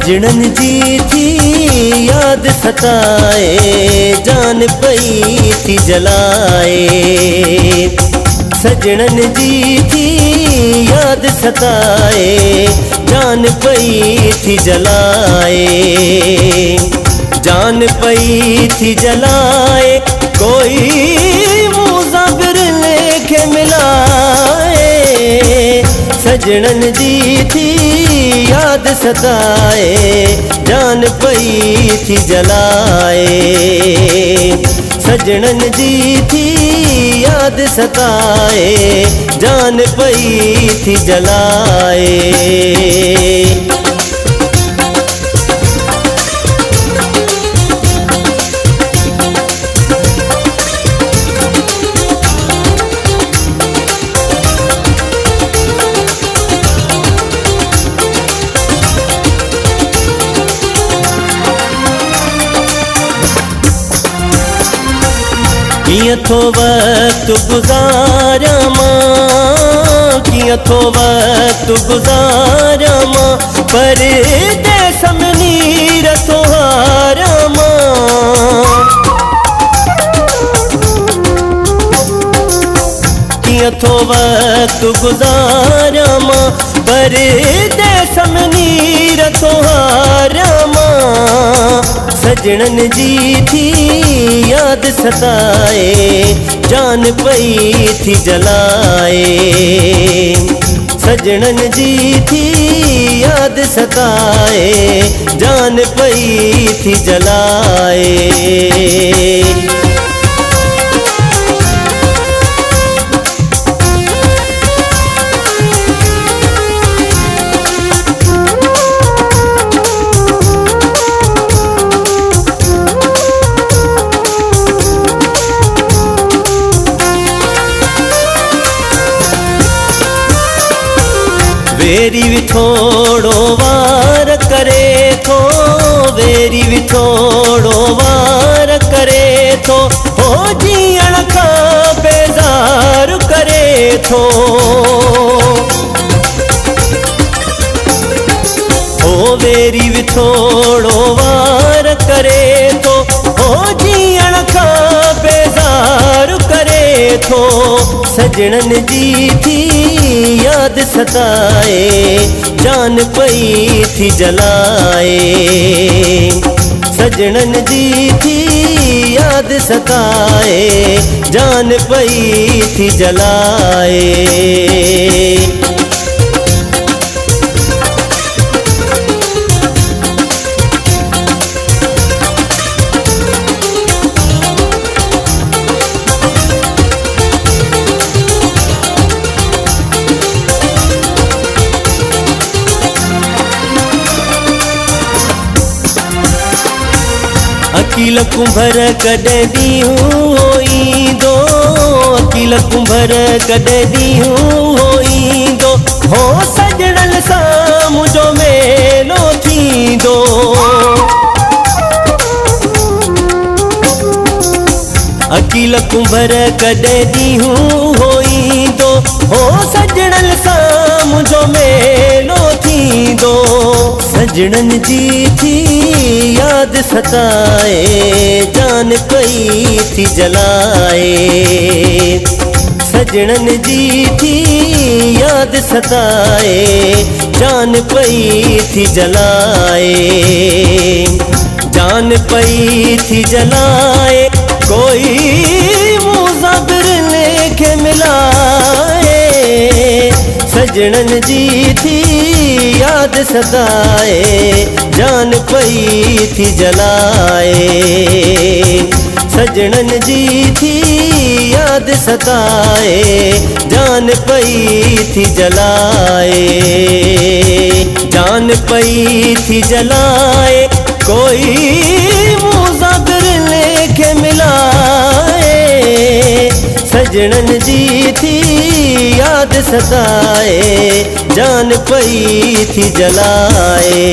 सजणन जी थी याद सताए, जान पई थी जलाए। सजणन जी थी याद सताए, जान पई थी जलाए। जान पई थी जलाए, कोई मुसाफिर लेके मिलाए। सजणन जी थी याद सताए, जान पई थी जलाए। सजणन जी थी याद सताए, जान पई थी जलाए। कियां थो वक्त गुज़ारिया मां, कियां थो वक्त गुज़ारिया मां, परदेस में नीर थो हारिया मां। कियां थो वक्त गुज़ारिया मां, परदेस में नीर थो हारिया मां। सजणन जी थी याद सताए, जान पई थी जलाए। सजणन जी थी याद सताए, जान पई थी जलाए। वेरी भी थोड़ो वार करे थो, वेरी भी थोड़ो वार करे थो, हो जीअण का बेज़ार करे थो। हो वेरी भी थोड़ो वार करे थो, हो जीअण का बेज़ार करे थो। सजणन जी थी याद सताए, जान पई थी जलाए। सजणन जी थी याद सताए, जान पई थी जलाए। अकील कुंभर कॾहिं ॾींहुं ईंदो, अकील कुंभर कॾहिं ॾींहुं ईंदो, हो सजणन सां मुंहिंजो मेलो थींदो। अकील कुंभर कॾहिं ॾींहुं ईंदो, हो सजणन सां मुंहिंजो मेलो थींदो। सजणन जी थी याद सताए, जान पई थी जलाए। सजणन जी थी याद सताए, जान पई थी जलाए। जान पई थी जलाए, कोई मुसाफिर लेके मिलाए। सजणन जी थी याद सताए, जान पई थी जलाए। सजणन जी थी याद सताए, जान पई थी जलाए। जान पई थी जलाए, कोई मुसाफिर लेके मिलाए। सजणन जी थी याद सताए, जान पई थी जलाए।